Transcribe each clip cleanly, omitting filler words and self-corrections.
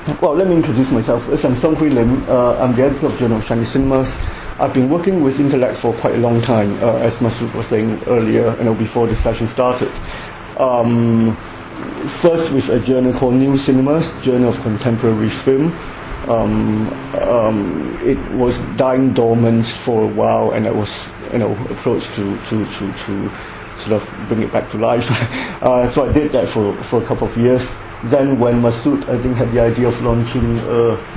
Well, let me introduce myself. I'm Hwee Lim. I'm the editor of Journal of Chinese Cinemas. I've been working with Intellect for quite a long time, as Masood was saying earlier, before the session started. First with a journal called New Cinemas, Journal of Contemporary Film. It was dying dormant for a while, and I was, approached to sort of bring it back to life. So I did that for a couple of years. Then when Masood, I think, had the idea of launching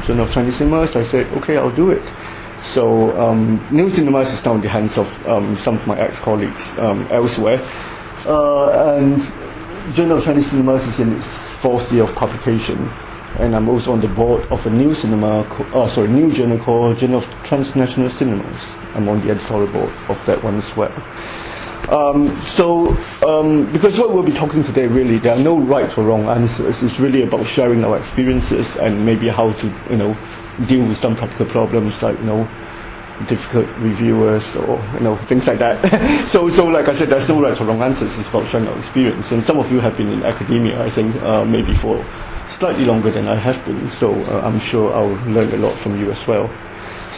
Journal of Chinese Cinemas, I said, okay, I'll do it. So New Cinemas is now in the hands of some of my ex-colleagues elsewhere. And Journal of Chinese Cinemas is in its fourth year of publication. And I'm also on the board of a new journal called Journal of Transnational Cinemas. I'm on the editorial board of that one as well. Because what we'll be talking today, really, there are no right or wrong answers. It's really about sharing our experiences and maybe how to, deal with some practical problems like, difficult reviewers or, things like that. so like I said, there's no right or wrong answers. It's about sharing our experience. And some of you have been in academia, I think, maybe for slightly longer than I have been. So I'm sure I'll learn a lot from you as well.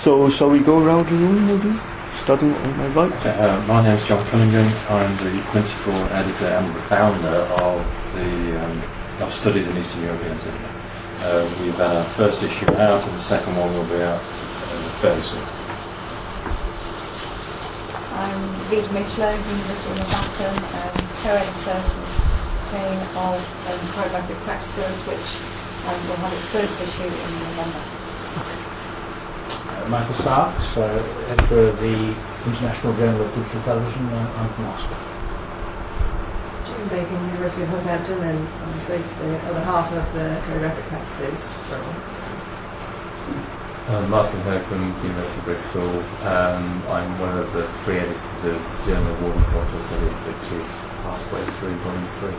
So shall we go around the room, maybe? Starting on my right. My name is John Cunningham. I'm the principal editor and the founder of the Studies in Eastern European Cinema. We've had our first issue out, and the second one will be out fairly soon. I'm Rita Mitchell, University of Northampton, co-editor of Choreographic Practices, which will have its first issue in November. Michael Starks, editor of the International Journal of Digital Television. I'm from Oxford. Jane Bacon, University of Northampton, and obviously the other half of the Choreographic Practices journal. Martin Ho from University of Bristol. I'm one of the three editors of Journal of War and Cultural Studies, which is halfway through volume 3.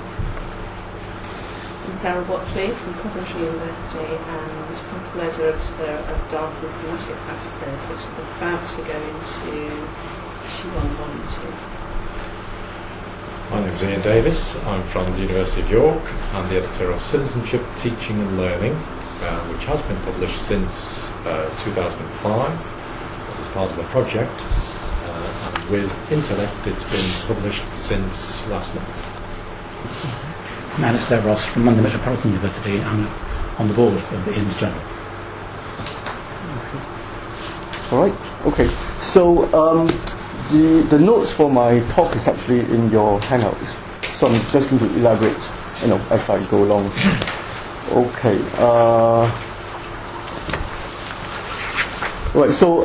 I'm Sarah Watley from Coventry University and principal editor of Dance and Somatic Practices, which is about to go into issue 1, volume 2. My name is Ian Davis. I'm from the University of York. I'm the editor of Citizenship, Teaching and Learning, which has been published since 2005 as part of a project. And with Intellect, it's been published since last month. I'm Alistair Ross from London Metropolitan University. I'm on the board of Ian's journal. All right. Okay. So the notes for my talk is actually in your handouts. So I'm just going to elaborate, as I go along. Okay. Right. So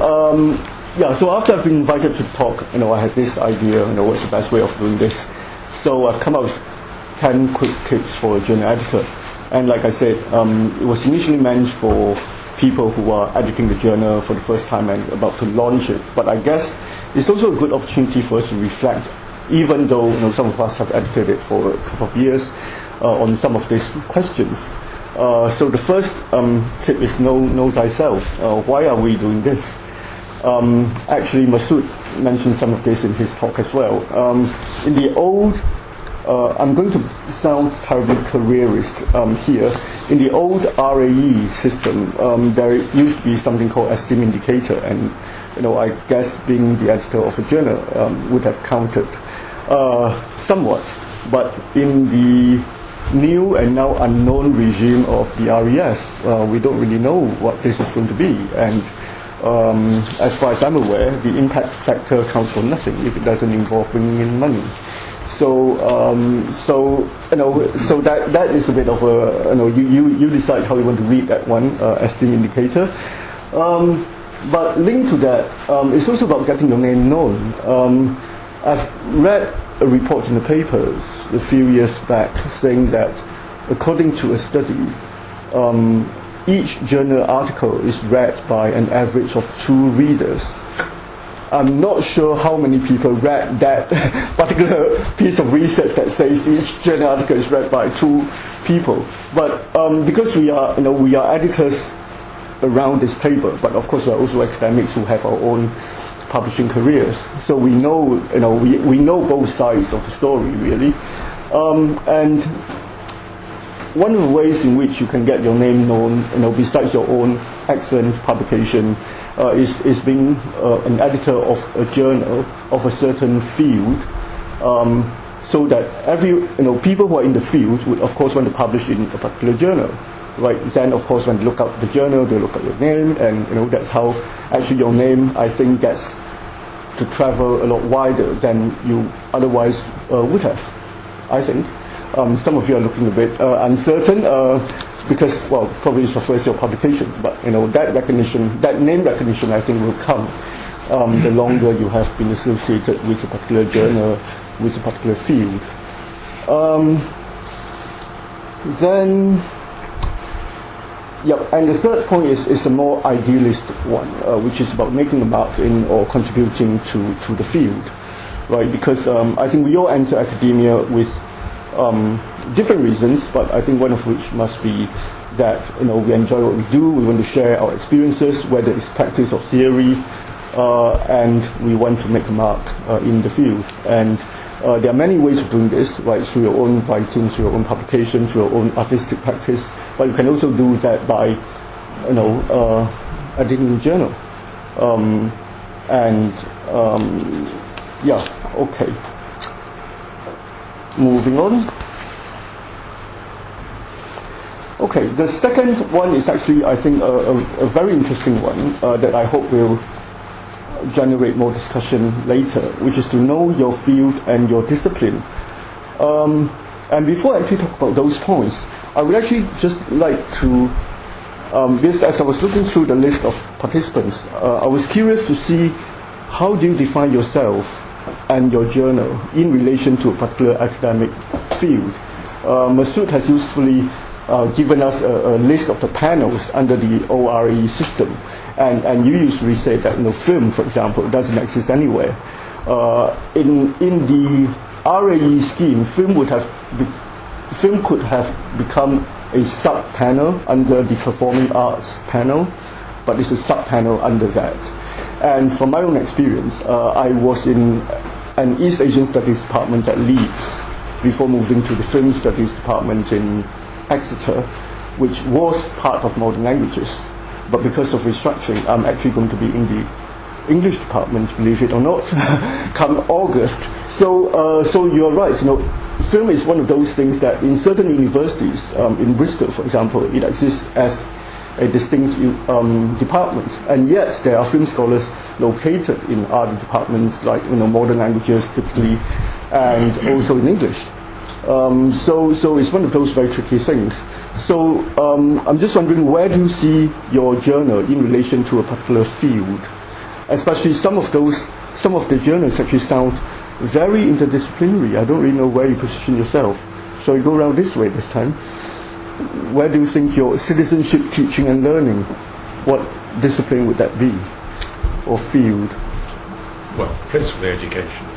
after I've been invited to talk, I had this idea, what's the best way of doing this. So I've come up with 10 quick tips for a journal editor. And like I said, it was initially meant for people who are editing the journal for the first time and about to launch it. But I guess it's also a good opportunity for us to reflect, even though some of us have edited it for a couple of years, on some of these questions. So the first tip is know thyself. Why are we doing this? Actually, Masood mentioned some of this in his talk as well. In the old I'm going to sound terribly careerist here. In the old RAE system, there used to be something called esteem indicator, and I guess being the editor of a journal would have counted somewhat. But in the new and now unknown regime of the RES, we don't really know what this is going to be, and as far as I'm aware, the impact factor counts for nothing if it doesn't involve bringing in money. So that is a bit of a, you decide how you want to read that one, esteem indicator. But linked to that, it's also about getting your name known. I've read a report in the papers a few years back saying that according to a study, each journal article is read by an average of 2 readers. I'm not sure how many people read that particular piece of research that says each journal article is read by 2 people. But because we are editors around this table, but of course we are also academics who have our own publishing careers. So we know, we know both sides of the story really. And one of the ways in which you can get your name known, besides your own excellent publication, is being an editor of a journal of a certain field, so that people who are in the field would of course want to publish in a particular journal, right? Then of course when they look up the journal, they look at your name, and that's how actually your name, I think, gets to travel a lot wider than you otherwise would have, I think. Some of you are looking a bit uncertain because, well, probably it's your first year of publication, but that name recognition, I think, will come the longer you have been associated with a particular journal, with a particular field. And the third point is a more idealistic one, which is about making a mark in or contributing to the field, right? Because I think we all enter academia with different reasons, but I think one of which must be that we enjoy what we do, we want to share our experiences, whether it's practice or theory, and we want to make a mark in the field. And there are many ways of doing this, right? Through your own writing, through your own publication, through your own artistic practice. But you can also do that by, editing a journal. Okay. Moving on. Okay, the second one is actually, I think, a very interesting one that I hope will generate more discussion later, which is to know your field and your discipline. And before I actually talk about those points, I would actually just like to, because as I was looking through the list of participants, I was curious to see how do you define yourself and your journal in relation to a particular academic field. Masood has usefully given us a list of the panels under the ORE system, and you usually say that film, for example, doesn't exist anywhere. In the RAE scheme, film could have become a sub-panel under the performing arts panel, but it's a sub-panel under that. And from my own experience, I was in an East Asian Studies department at Leeds before moving to the Film Studies department in Exeter, which was part of modern languages. But because of restructuring, I'm actually going to be in the English department, believe it or not, come August. So you're right. Film is one of those things that in certain universities, in Bristol, for example, it exists as a distinct department, and yet there are film scholars located in other departments like modern languages typically, and also in English. So it's one of those very tricky things. So I'm just wondering, where do you see your journal in relation to a particular field? Especially some of the journals actually sound very interdisciplinary. I don't really know where you position yourself. Shall we go around this way this time? Where do you think your citizenship, teaching and learning, what discipline would that be, or field? Well, principally education.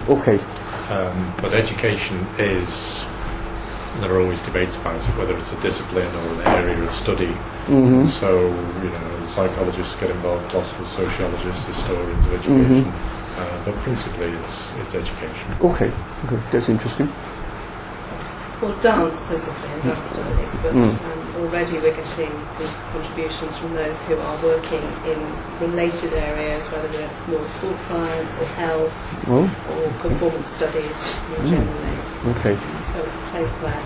Okay. But education is, there are always debates about it, whether it's a discipline or an area of study. Mm-hmm. So, psychologists get involved, philosophers, sociologists, historians of education. Mm-hmm. But principally it's education. Okay, that's interesting. Well, dance principally and dance studies, but already we're getting contributions from those who are working in related areas, whether it's more sports science or health or performance studies more generally. Okay. So it's a place where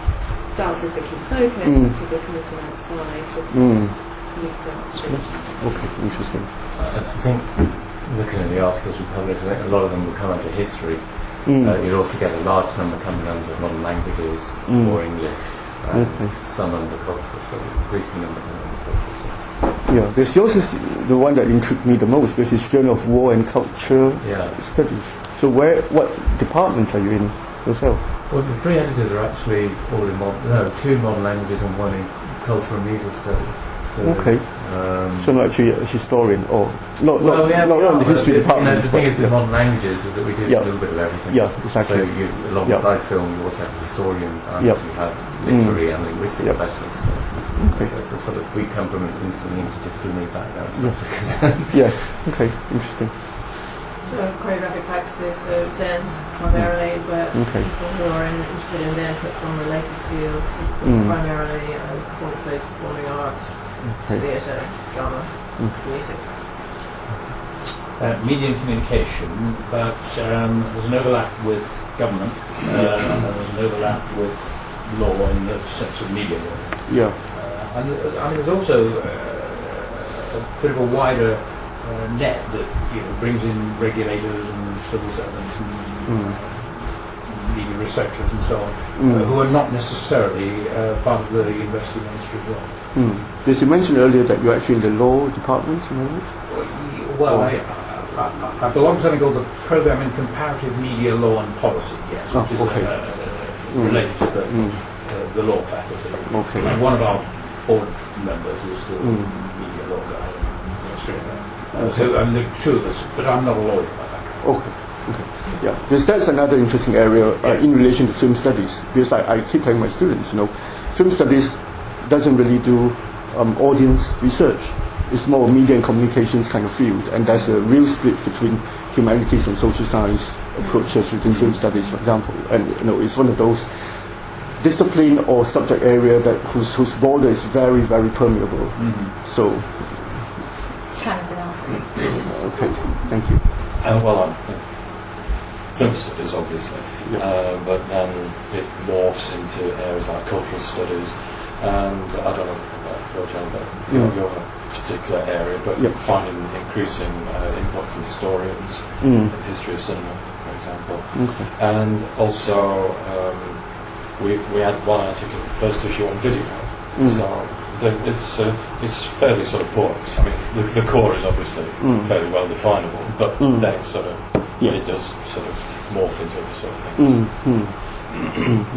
dance is the key focus, and people are coming from outside to meet dance. Okay, interesting. I think, looking at the articles we published, I think a lot of them will come under history. You'll also get a large number coming under modern languages or English, some under cultural studies, increasing number coming under cultural studies. Yeah, this yours is the one that intrigued me the most, because it's Journal of War and Culture Studies. So what departments are you in yourself? Well, the three editors are actually all in two modern languages and one in cultural and media studies. So, so not actually a historian, or not in the history department. The thing is with modern languages is that we do a little bit of everything. Yeah, exactly. So alongside film, you also have historians and you have literary and linguistic specialists. So it's a sort of, we come from an interdisciplinary background. Yes. Okay. Interesting. choreographic practices, so dance primarily, but people who are interested in dance but from related fields, primarily performance studies, performing arts, theatre, drama, music. Media and communication, but there's an overlap with government, there's an overlap with law in the sense of media law. Yeah. And there's also a bit of a wider net that brings in regulators and civil servants and media researchers and so on, who are not necessarily part of the university ministry as well. Because you mentioned earlier that you're actually in the law department, isn't Well, I belong to something called the Program in Comparative Media Law and Policy, yes, which is related to the law faculty. Okay. And one of our board members is the media law guy in Australia. So there are two of us, but I'm not a lawyer. Okay. Yeah, because that's another interesting area in relation to film studies. Because I keep telling my students, film studies doesn't really do audience research. It's more media and communications kind of field, and there's a real split between humanities and social science approaches within film studies, for example. And it's one of those discipline or subject area that whose border is very, very permeable. So. Kind of enough. Okay, thank you. Film studies, obviously, but then it morphs into areas like cultural studies, and I don't know about your Jane, but your particular area, but finding increasing input from historians, the history of cinema, for example, and also we had one article, the first issue on video, so it's fairly sort of porous. I mean, the core is obviously fairly well definable, but then it does sort of morph into this sort of thing.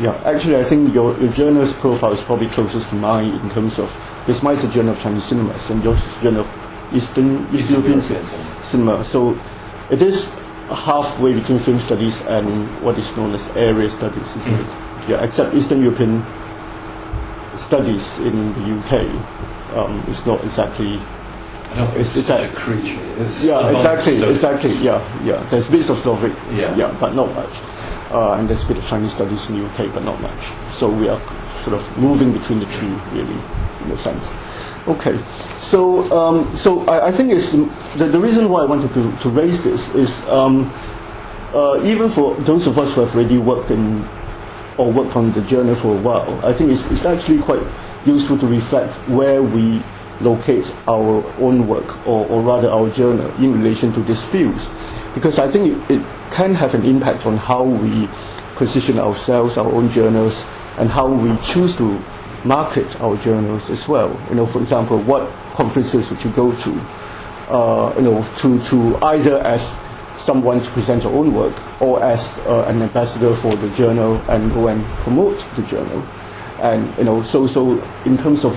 Yeah, actually, I think your journal's profile is probably closest to mine in terms of, this mine is a journal of Chinese cinemas, and yours is a journal of East European cinema. So it is halfway between film studies and what is known as area studies, isn't it? Yeah, except Eastern European studies in the UK is not exactly. I don't think it's a creature. Exactly. Yeah. There's bits of Slavic, but not much. And there's a bit of Chinese studies in the UK, but not much. So we are sort of moving between the two, really, in a sense. Okay. So I think it's the reason why I wanted to raise this is even for those of us who have already worked on the journal for a while, I think it's actually quite useful to reflect where we locate our own work, or rather our journal, in relation to these fields, because I think it can have an impact on how we position ourselves, our own journals, and how we choose to market our journals as well. For example, what conferences would you go to? To either as someone to present your own work, or as an ambassador for the journal and go and promote the journal. And so in terms of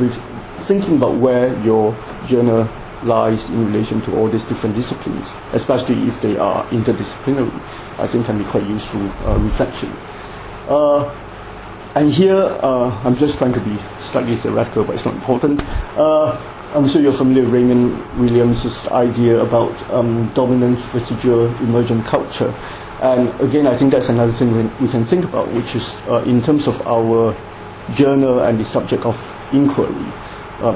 thinking about where your journal lies in relation to all these different disciplines, especially if they are interdisciplinary, I think can be quite useful reflection. And here, I'm just trying to be slightly theoretical, but it's not important. I'm sure you're familiar with Raymond Williams' idea about dominant, residual, emergent culture. And again, I think that's another thing we can think about, which is in terms of our journal and the subject of inquiry.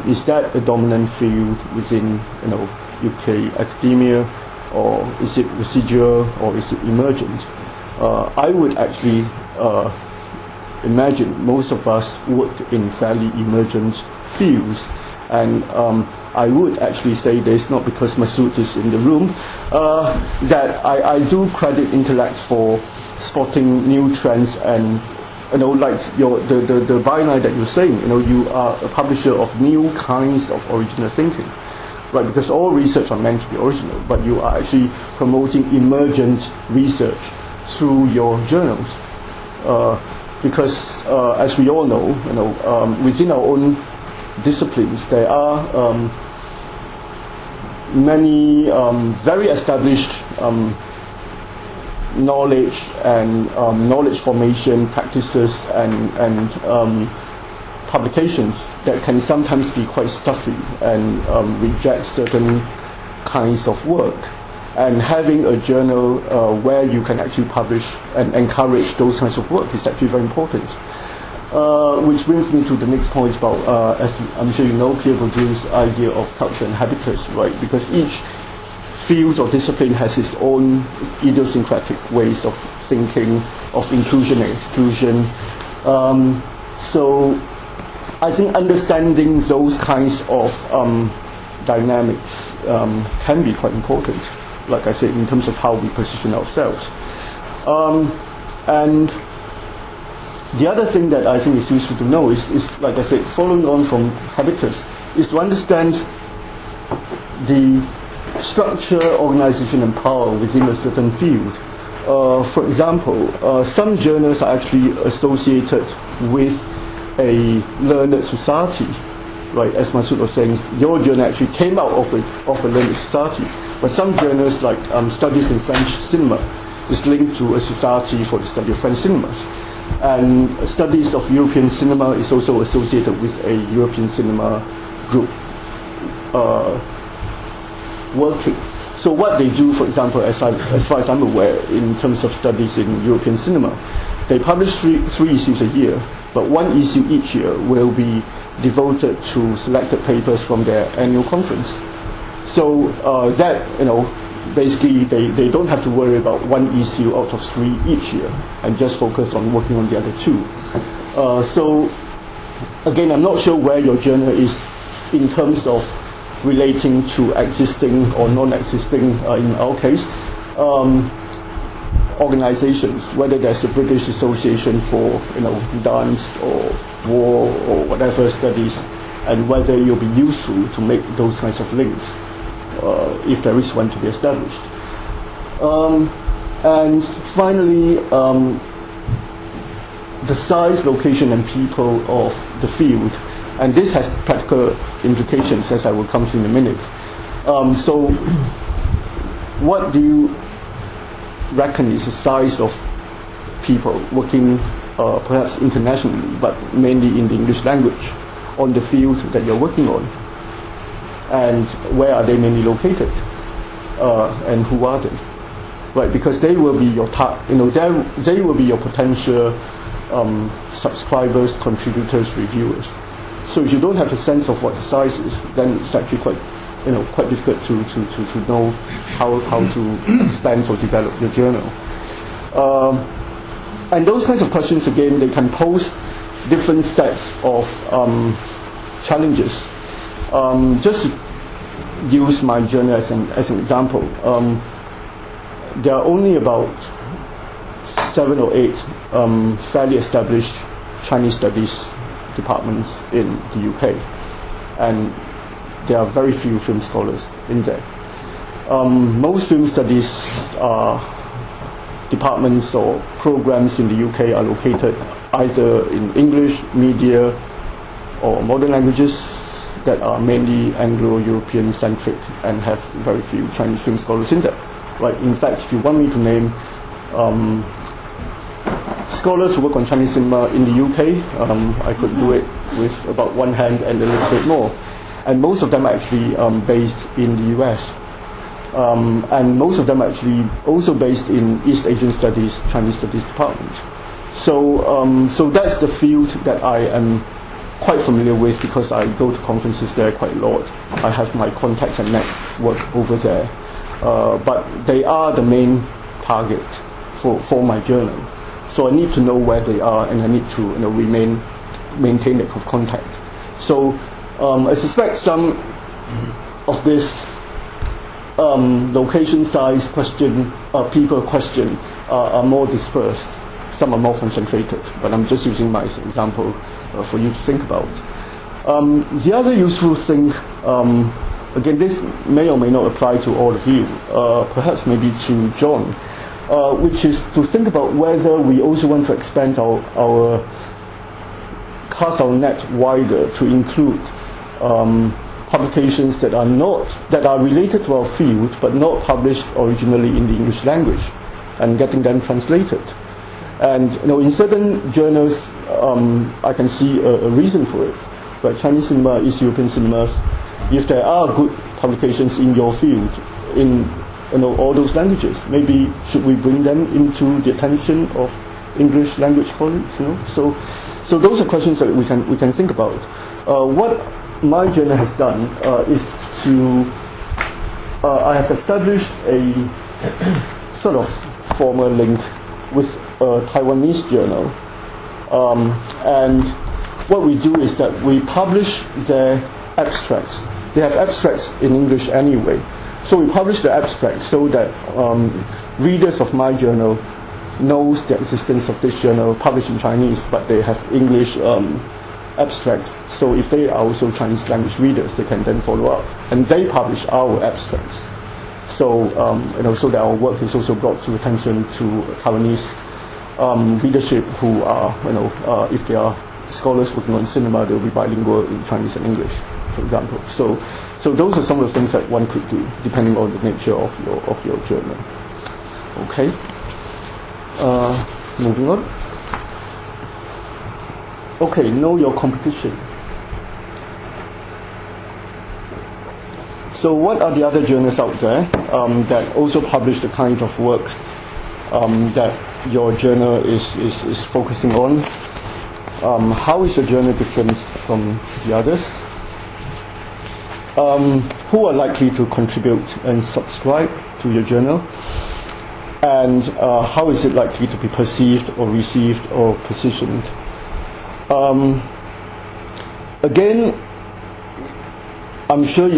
Is that a dominant field within UK academia, or is it residual, or is it emergent? I would actually imagine most of us work in fairly emergent fields, and I would actually say this, not because Masood is in the room, that I do credit intellect for spotting new trends and like the byline that you're saying, you are a publisher of new kinds of original thinking, right? Because all research are meant to be original, but you are actually promoting emergent research through your journals. Because as we all know, within our own disciplines, there are many very established knowledge and knowledge formation practices and publications that can sometimes be quite stuffy and reject certain kinds of work. And having a journal where you can actually publish and encourage those kinds of work is actually very important. Which brings me to the next point about, as I'm sure you know, Pierre Bourdieu's idea of culture and habitus, right? Because each field or discipline has its own idiosyncratic ways of thinking, of inclusion and exclusion. So I think understanding those kinds of dynamics can be quite important, like I said, in terms of how we position ourselves. And the other thing that I think is useful to know is, like I said, following on from habitus, is to understand the structure, organization, and power within a certain field. For example, some journals are actually associated with a learned society, right? As Masood was saying, your journal actually came out of a learned society. But some journals, like Studies in French Cinema, is linked to a society for the study of French cinemas. And Studies of European Cinema is also associated with a European cinema group working. So what they do, for example, as far as I'm aware, in terms of studies in European cinema, they publish three issues a year, but one issue each year will be devoted to selected papers from their annual conference. So that, basically they don't have to worry about one issue out of three each year and just focus on working on the other two. So again, I'm not sure where your journal is in terms of relating to existing or non-existing, in our case, organizations, whether there's a British Association for dance or war or whatever studies, and whether it'll be useful to make those kinds of links if there is one to be established. And finally, the size, location, and people of the field. And this has practical implications, as I will come to in a minute. So what do you reckon is the size of people working perhaps internationally, but mainly in the English language, on the field that you're working on? And where are they mainly located? And who are they? Right, because they will be your they will be your potential subscribers, contributors, reviewers. So if you don't have a sense of what the size is, then it's actually quite difficult to know how to expand or develop your journal. And those kinds of questions, again, they can pose different sets of challenges. Just to use my journal as an example, there are only about 7 or 8 fairly established Chinese studies departments in the UK, and there are very few film scholars in there. Most film studies departments or programs in the UK are located either in English, media, or modern languages that are mainly Anglo-European centric and have very few Chinese film scholars in there. Right. In fact, if you want me to name scholars who work on Chinese cinema in the UK, I could do it with about one hand and a little bit more. And most of them are actually based in the US. And most of them are actually also based in East Asian Studies, Chinese Studies department. So that's the field that I am quite familiar with because I go to conferences there quite a lot. I have my contacts and network over there. But they are the main target for my journal. So I need to know where they are, and I need to maintain that contact. So I suspect some of this location size question, people question, are more dispersed. Some are more concentrated, but I'm just using my example for you to think about. The other useful thing, again, this may or may not apply to all of you, perhaps maybe to John, which is to think about whether we also want to expand our cast our net wider to include publications that are related to our field but not published originally in the English language, and getting them translated. And in certain journals, I can see a reason for it. But Chinese cinema, East European cinemas, if there are good publications in your field, in all those languages. Maybe should we bring them into the attention of English language colleagues? So those are questions that we can think about. What my journal has done is to I have established a sort of formal link with a Taiwanese journal, and what we do is that we publish their abstracts. They have abstracts in English anyway, so we publish the abstracts so that readers of my journal knows the existence of this journal published in Chinese, but they have English abstract. So if they are also Chinese language readers, they can then follow up, and they publish our abstracts. So so that our work is also brought to attention to Taiwanese leadership who are if they are scholars working on cinema, they'll be bilingual in Chinese and English, for example. So those are some of the things that one could do depending on the nature of your journal. Okay. Moving on. Okay, know your competition. So what are the other journals out there that also publish the kind of work that your journal is focusing on? How is your journal different from the others? Who are likely to contribute and subscribe to your journal? And how is it likely to be perceived or received or positioned? Again, I'm sure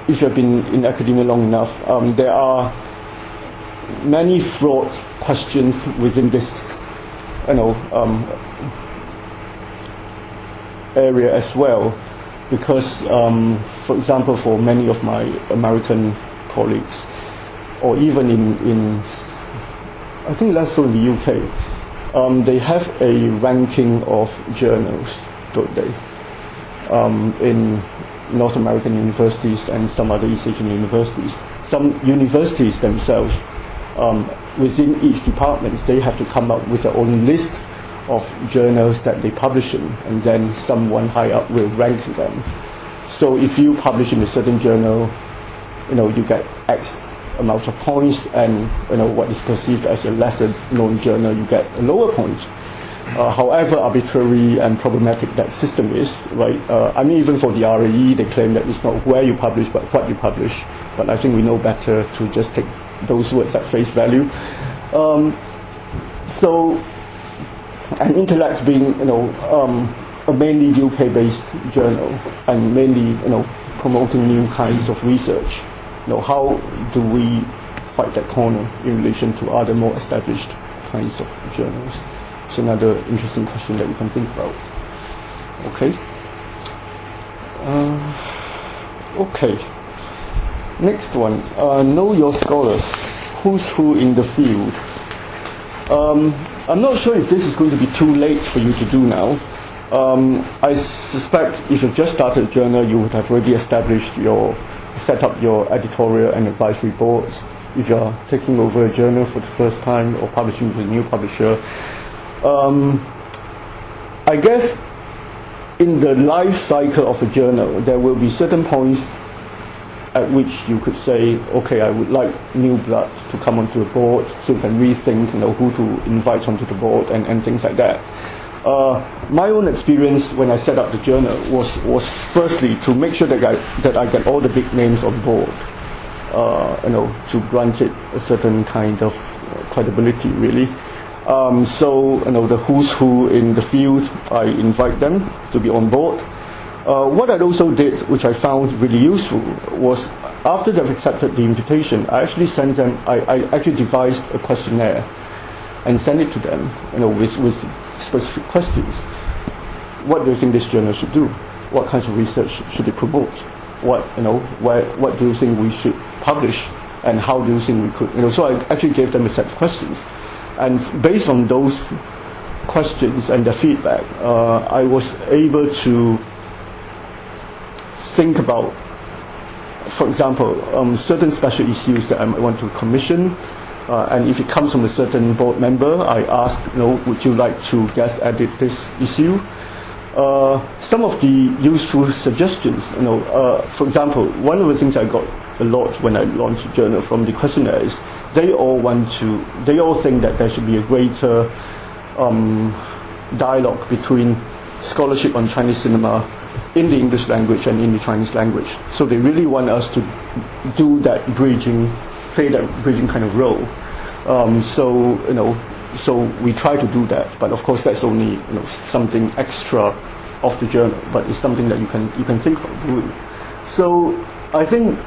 if you have been in academia long enough, there are many fraught questions within this area as well, because for example, for many of my American colleagues, or even in I think less so in the UK, they have a ranking of journals, don't they, in North American universities and some other East Asian universities. Some universities themselves, within each department, they have to come up with their own list of journals that they publish in, and then someone high up will rank them. So if you publish in a certain journal, you get X amount of points, and what is perceived as a lesser known journal, you get a lower point. However arbitrary and problematic that system is, right? Even for the RAE, they claim that it's not where you publish, but what you publish. But I think we know better to just take those words at face value. And Intellect being, a mainly UK-based journal and mainly, promoting new kinds of research. How do we fight that corner in relation to other more established kinds of journals? It's another interesting question that we can think about. Okay. Okay. Next one. Know your scholars. Who's who in the field? I'm not sure if this is going to be too late for you to do now. I suspect if you've just started a journal, you would have already set up your editorial and advisory boards. If you're taking over a journal for the first time or publishing with a new publisher, I guess in the life cycle of a journal, there will be certain points at which you could say, okay, I would like new blood to come onto the board, so you can rethink, who to invite onto the board and things like that. My own experience when I set up the journal was firstly to make sure that I get all the big names on board, to grant it a certain kind of credibility, really. The who's who in the field, I invite them to be on board. What I also did, which I found really useful, was after they've accepted the invitation, I actually sent them. I actually devised a questionnaire and sent it to them, with specific questions. What do you think this journal should do? What kinds of research should it promote? What do you think we should publish? And how do you think we could? So I actually gave them a set of questions, and based on those questions and the feedback, I was able to think about, for example, certain special issues that I might want to commission, and if it comes from a certain board member, I ask, would you like to guest edit this issue? some of the useful suggestions, for example, one of the things I got a lot when I launched the journal from the questionnaires, they all think that there should be a greater dialogue between scholarship on Chinese cinema in the English language and in the Chinese language. So they really want us to do that play that bridging kind of role. So we try to do that, but of course that's only something extra of the journal, but it's something that you can think of doing. So I think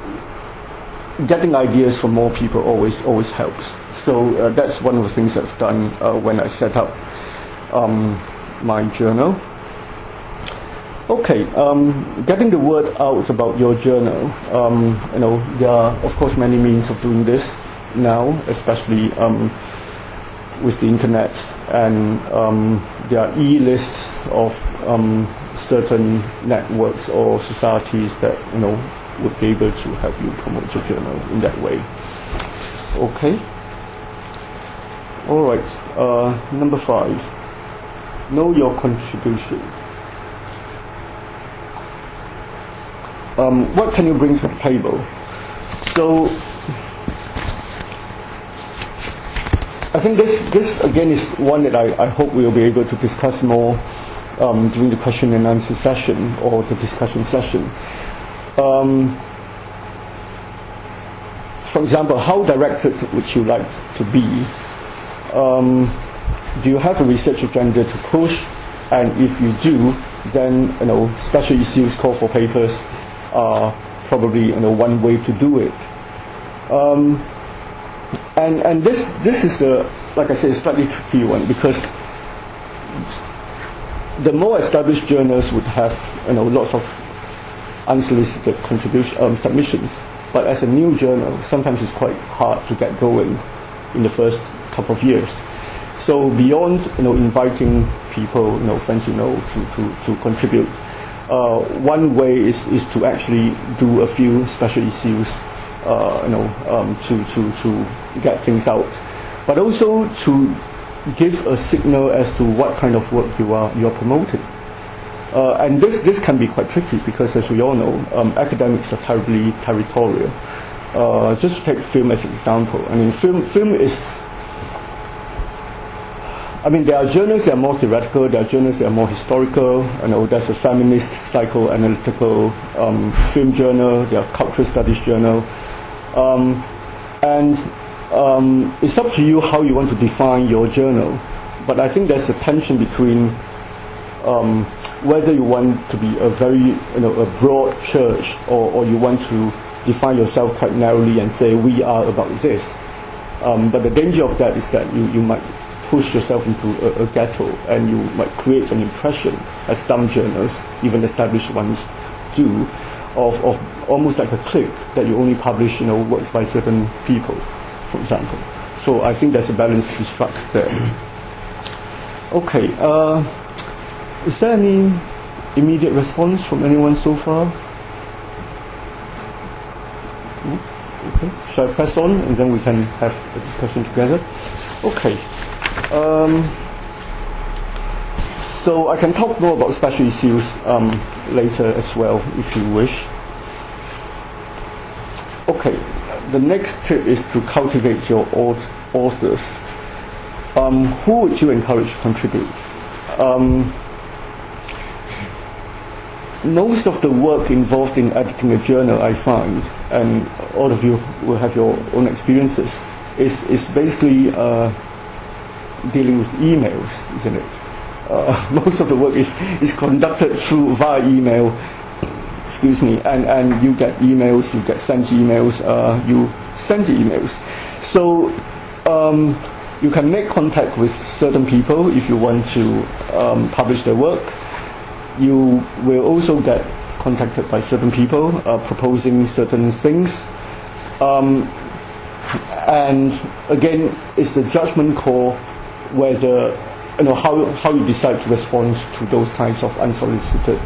getting ideas from more people always helps. So that's one of the things I've done when I set up my journal. Okay, getting the word out about your journal. There are of course many means of doing this now, especially with the internet, and there are e-lists of certain networks or societies that would be able to help you promote your journal in that way. Okay. All right. Number 5. Know your contribution. What can you bring to the table? So I think this again is one that I hope we'll be able to discuss more during the question and answer session or the discussion session. For example, how directed would you like to be? Do you have a research agenda to push? And if you do, then special issues, call for papers are probably one way to do it. And this is like I said, a slightly tricky one, because the more established journals would have lots of unsolicited submissions, but as a new journal, sometimes it's quite hard to get going in the first couple of years. So beyond inviting people, friends to contribute, one way is to actually do a few special issues, to get things out, but also to give a signal as to what kind of work you're promoting. And this can be quite tricky, because as we all know, academics are terribly territorial. Just to take film as an example, film is, there are journals that are more theoretical, there are journals that are more historical. There's a feminist psychoanalytical film journal, there are cultural studies journal, and it's up to you how you want to define your journal. But I think there's a tension between whether you want to be a very a broad church, or you want to define yourself quite narrowly and say we are about this. But the danger of that is that you might push yourself into a ghetto, and you might create an impression, as some journals, even established ones, do, of almost like a clique, that you only publish works by certain people, for example. So I think there's a balance to be struck there. Okay, is there any immediate response from anyone so far? Okay, shall I press on and then we can have a discussion together? Okay. So I can talk more about special issues later as well, if you wish. Okay, the next tip is to cultivate your authors. Who would you encourage to contribute? Most of the work involved in editing a journal, I find, and all of you will have your own experiences, is basically dealing with emails, isn't it? Most of the work is conducted via email. Excuse me, and you get emails, you get sent emails, you send emails. So you can make contact with certain people if you want to publish their work. You will also get contacted by certain people proposing certain things. And again, it's a judgment call whether how you decide to respond to those kinds of unsolicited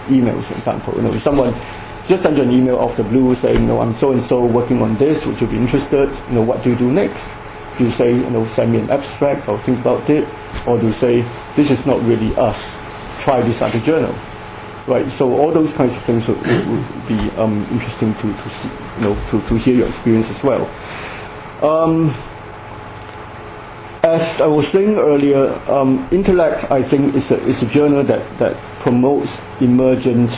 emails. For example, if someone just sends you an email off the blue saying, I'm so and so working on this, would you be interested? What do you do next? Do you say, send me an abstract, I'll think about it, or do you say, this is not really us, try this other journal, right? So all those kinds of things would be interesting to see, to hear your experience as well. As I was saying earlier, Intellect, I think, is a journal that promotes emergent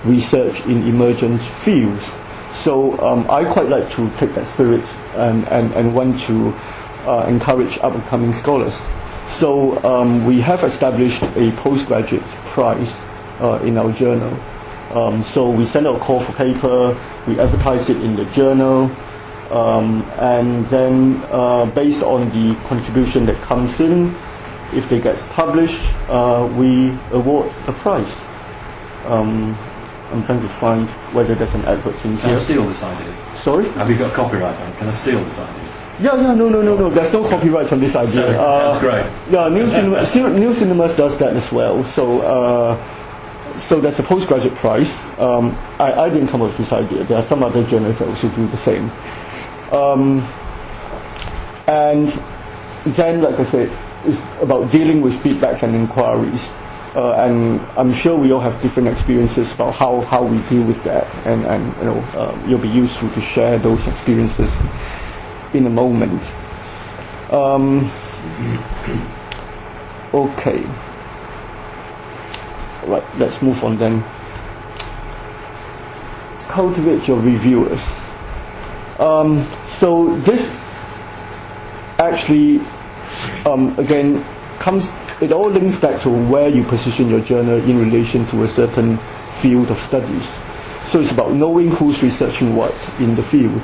research in emergent fields. So I quite like to take that spirit and want to encourage up-and-coming scholars. So we have established a postgraduate prize in our journal. So we send out a call for paper, we advertise it in the journal, and then based on the contribution that comes in, if they get published, we award a prize. I'm trying to find whether there's an advert in Can I here. steal this idea? Sorry? Have you got copyright on it? Can I steal this idea? Yeah, no. There's no copyright on this idea. Sounds great. Yeah, New Cinemas does that as well. So there's a postgraduate prize. I didn't come up with this idea. There are some other journals that also do the same. And then, like I said, it's about dealing with feedbacks and inquiries. And I'm sure we all have different experiences about how we deal with that, and you'll be useful to share those experiences in a moment. Okay. Right, let's move on then. Cultivate your reviewers. So this actually, again, it all links back to where you position your journal in relation to a certain field of studies. So it's about knowing who's researching what in the field.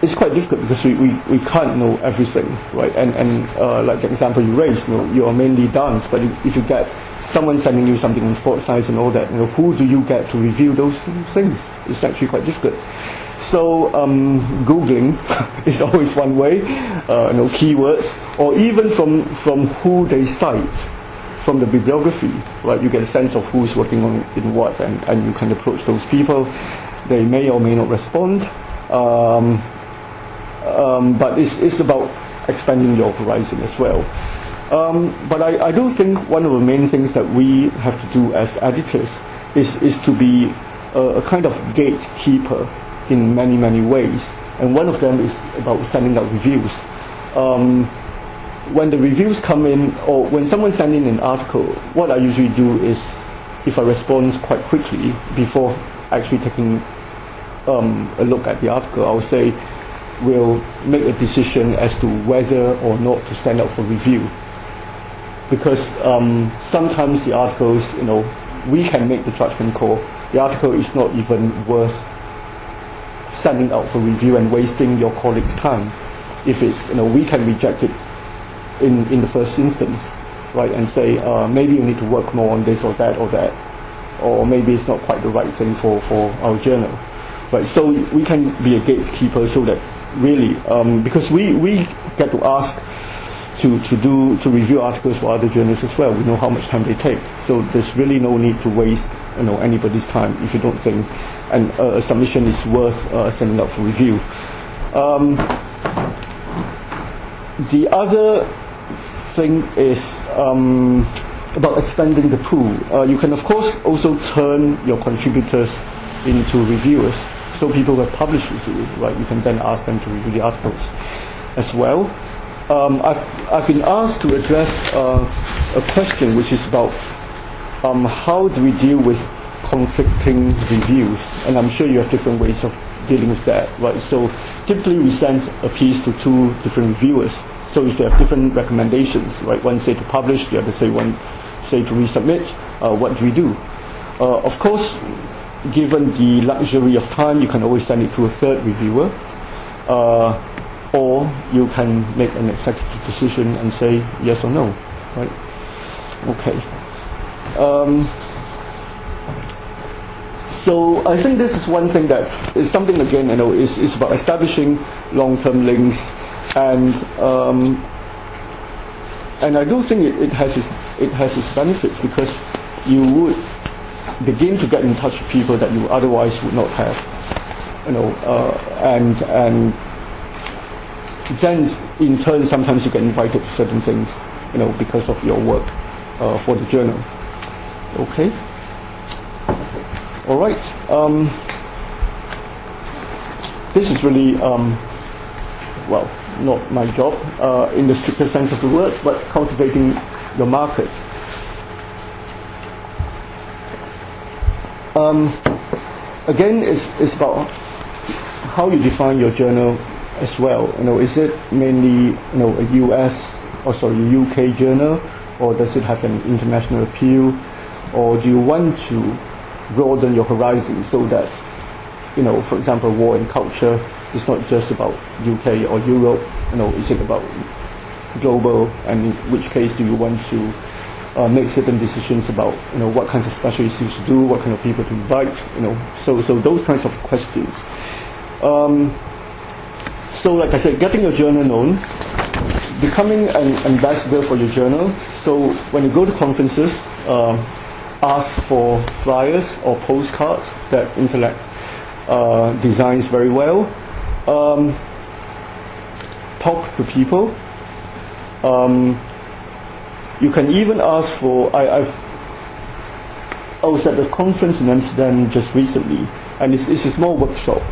It's quite difficult because we can't know everything, right? And like the example you raised, you are mainly dance, but if you get someone sending you something in sports science and all that, who do you get to review those things? It's actually quite difficult. So Googling is always one way, keywords, or even from who they cite, from the bibliography, right? You get a sense of who's working on in what, and you can approach those people. They may or may not respond, but it's about expanding your horizon as well. But I do think one of the main things that we have to do as editors is to be a kind of gatekeeper in many ways, and one of them is about sending out reviews. When the reviews come in, or when someone sends in an article, what I usually do is, if I respond quite quickly before actually taking a look at the article, I'll say we'll make a decision as to whether or not to send out for review. Because sometimes the articles, we can make the judgment call. The article is not even worth sending out for review and wasting your colleagues' time. If it's, we can reject it in the first instance, right, and say maybe you need to work more on this or that, or maybe it's not quite the right thing for our journal, right? So we can be a gatekeeper, so that really, because we get to ask to review articles for other journals as well. We know how much time they take, so there's really no need to waste anybody's time if you don't think a submission is worth sending out for review. The other thing is about expanding the pool. You can of course also turn your contributors into reviewers, so people who have published with you, right? You can then ask them to review the articles as well. I've been asked to address a question which is about how do we deal with conflicting reviews, and I'm sure you have different ways of dealing with that, right? So typically we send a piece to two different reviewers. So if they have different recommendations, right? One say to publish, the other one say to resubmit. What do we do? Of course, given the luxury of time, you can always send it to a third reviewer, or you can make an executive decision and say yes or no, right? Okay. So I think this is one thing that is something, again, is about establishing long-term links, and I do think it has its benefits, because you would begin to get in touch with people that you otherwise would not have, and then in turn sometimes you get invited to certain things, because of your work for the journal. Okay. All right. This is really not my job in the stricter sense of the word, but cultivating your market. Again, it's about how you define your journal as well. Is it mainly a UK journal, or does it have an international appeal, or do you want to broaden your horizon so that for example, War and Culture is not just about UK or Europe. Is it about global, and in which case do you want to make certain decisions about what kinds of special issues to do, what kind of people to invite, so those kinds of questions. So like I said, getting your journal known, becoming an ambassador for your journal. So when you go to conferences, ask for flyers or postcards that Intellect designs very well. Talk to people. You can even ask for, I was at a conference in Amsterdam just recently, and it's a small workshop,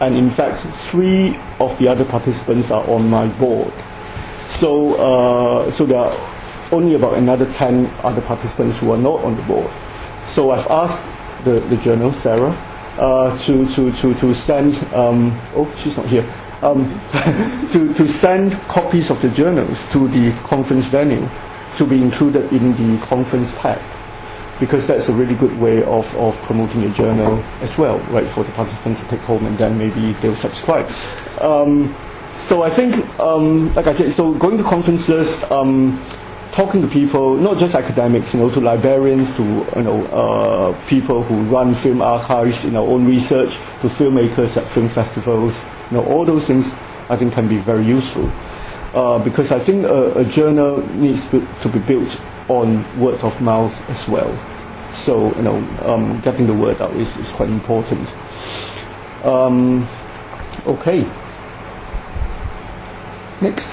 and in fact 3 of the other participants are on my board. So there are only about another 10 other participants who are not on the board. So I've asked the journal, Sarah, to send, she's not here, to send copies of the journals to the conference venue to be included in the conference pack, because that's a really good way of promoting your journal as well, right, for the participants to take home, and then maybe they'll subscribe. So I think, like I said, so going to conferences, talking to people, not just academics, to librarians, to people who run film archives in our own research, to filmmakers at film festivals, all those things I think can be very useful, because I think a journal needs to be built on word of mouth as well. So getting the word out is quite important. Okay. Next.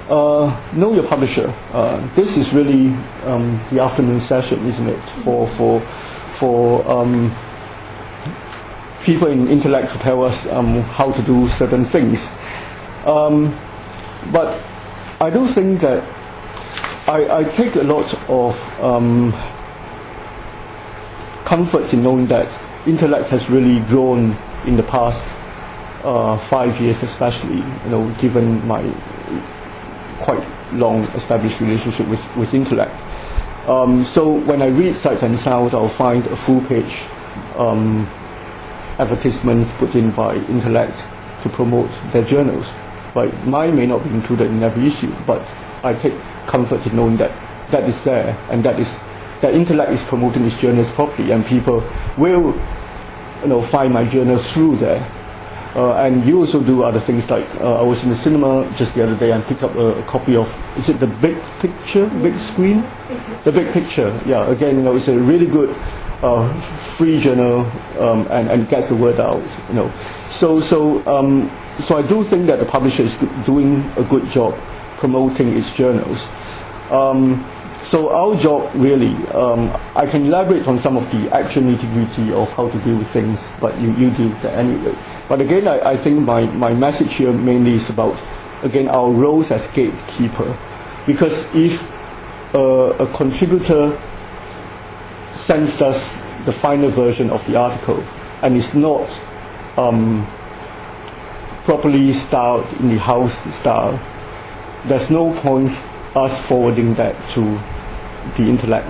Know your publisher. This is really the afternoon session, isn't it? For people in Intellect to tell us how to do certain things. But I do think that I take a lot of comfort in knowing that Intellect has really grown in the past 5 years, especially, given my quite long established relationship with Intellect. So when I read Sight and Sound, I'll find a full page advertisement put in by Intellect to promote their journals. Right? Mine may not be included in every issue, but I take comfort in knowing that is there, and that Intellect is promoting its journals properly, and people will find my journal through there. And you also do other things, like I was in the cinema just the other day and picked up a copy of, is it The Big Picture, Big Screen? The Big Picture, yeah. Again, it's a really good free journal, and gets the word out. So I do think that the publisher is doing a good job promoting its journals. So our job really, I can elaborate on some of the actual nitty-gritty of how to deal with things, but you deal with that anyway. But again, I think my message here mainly is about, again, our roles as gatekeeper. Because if a contributor sends us the final version of the article and it's not properly styled in the house style, there's no point us forwarding that to the Intellect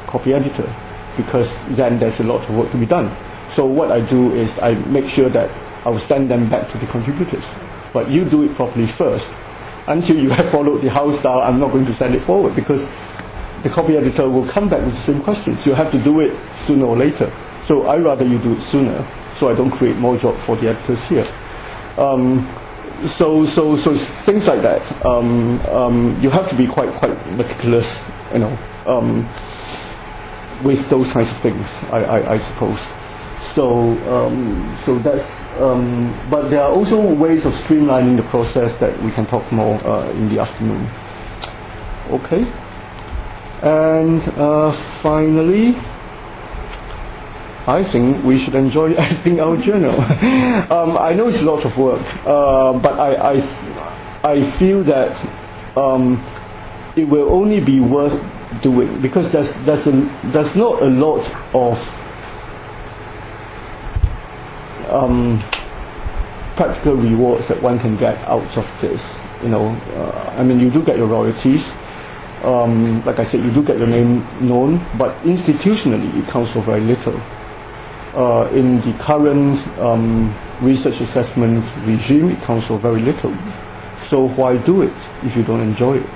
copy editor, because then there's a lot of work to be done. So what I do is I make sure that I will send them back to the contributors. But you do it properly first. Until you have followed the house style, I'm not going to send it forward, because the copy editor will come back with the same questions. You have to do it sooner or later. So I rather you do it sooner, so I don't create more job for the editors here. So things like that. You have to be quite meticulous, with those kinds of things, I suppose. So that's but there are also ways of streamlining the process that we can talk more in the afternoon. Okay. And finally, I think we should enjoy editing our journal. I know it's a lot of work, but I feel that it will only be worth doing because there's not a lot of practical rewards that one can get out of this. I mean, you do get your royalties. Like I said, you do get your name known, but institutionally it counts for very little. In the current research assessment regime, it counts for very little. So why do it if you don't enjoy it?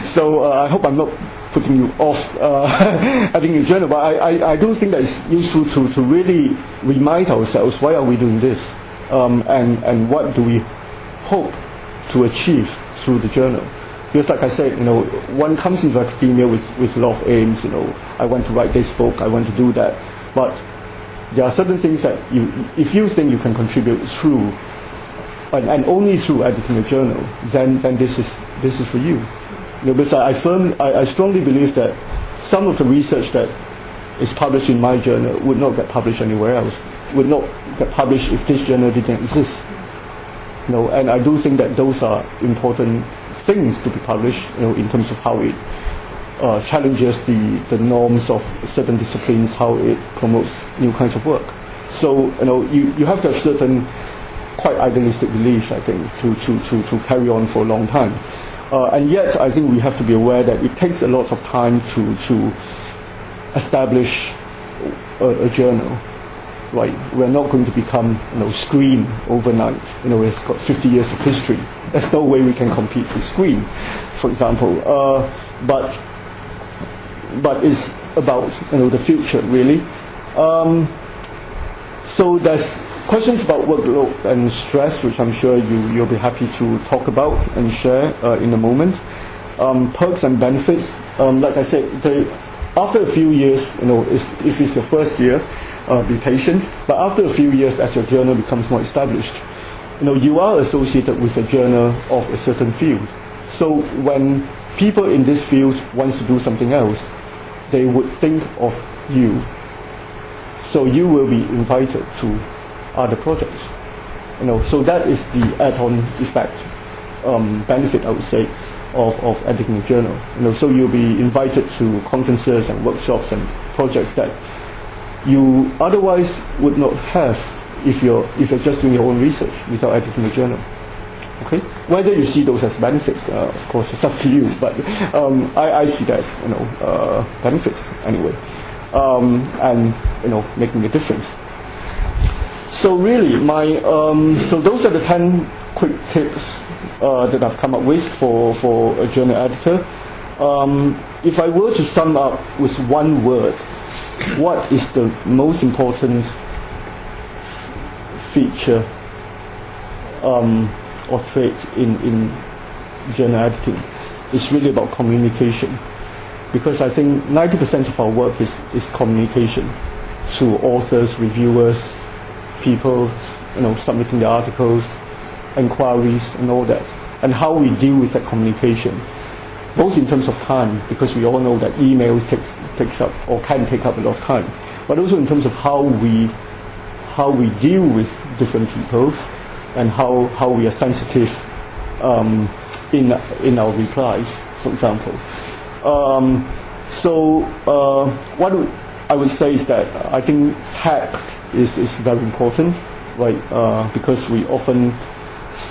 So I hope I'm not putting you off editing your journal, but I do think that it's useful to really remind ourselves why are we doing this, and what do we hope to achieve through the journal. Because like I said, one comes into academia with a lot of aims, I want to write this book, I want to do that. But there are certain things that if you think you can contribute through, and only through editing a journal, then this is for you. Because I strongly believe that some of the research that is published in my journal would not get published anywhere else, would not get published if this journal didn't exist. And I do think that those are important things to be published, in terms of how it challenges the norms of certain disciplines, how it promotes new kinds of work. So you have to have certain quite idealistic beliefs, I think, to carry on for a long time. And yet, I think we have to be aware that it takes a lot of time to establish a journal. Right, we're not going to become Screen overnight. It's got 50 years of history. There's no way we can compete with Screen, for example. But it's about the future really. So there's questions about workload and stress, which I'm sure you'll be happy to talk about and share in a moment. Perks and benefits. Like I said, after a few years, if it's your first year, be patient. But after a few years, as your journal becomes more established, you are associated with a journal of a certain field. So when people in this field want to do something else, they would think of you. So you will be invited to other projects. So that is the add-on effect, benefit, I would say, of editing a journal. So you'll be invited to conferences and workshops and projects that you otherwise would not have if you're just doing your own research without editing a journal. Okay, whether you see those as benefits, of course, it's up to you. But I see that as benefits anyway, and making a difference. So really, so those are the 10 quick tips that I've come up with for a journal editor. If I were to sum up with one word, what is the most important feature or trait in journal editing? It's really about communication, because I think 90% of our work is communication to authors, reviewers, people submitting the articles, inquiries and all that, and how we deal with that communication, both in terms of time, because we all know that emails takes up or can take up a lot of time, but also in terms of how we deal with different people and how we are sensitive in our replies, for example. What I would say is that I think tact is very important, right? Because we often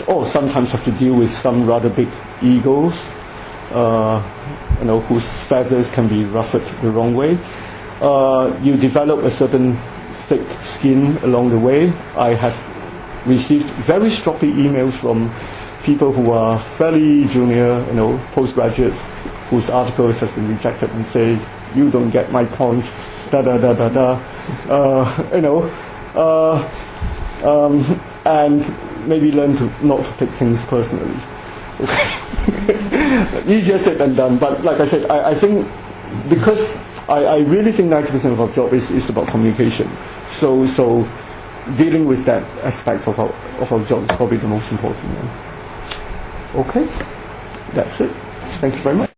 or sometimes have to deal with some rather big egos, whose feathers can be ruffled the wrong way. You develop a certain thick skin along the way. I have received very stroppy emails from people who are fairly junior, postgraduates, whose articles has been rejected and say, you don't get my point, and maybe learn to not to take things personally. Easier said than done, but like I said, I think because I really think 90% of our job is about communication. So dealing with that aspect of our job is probably the most important one. Okay, that's it. Thank you very much.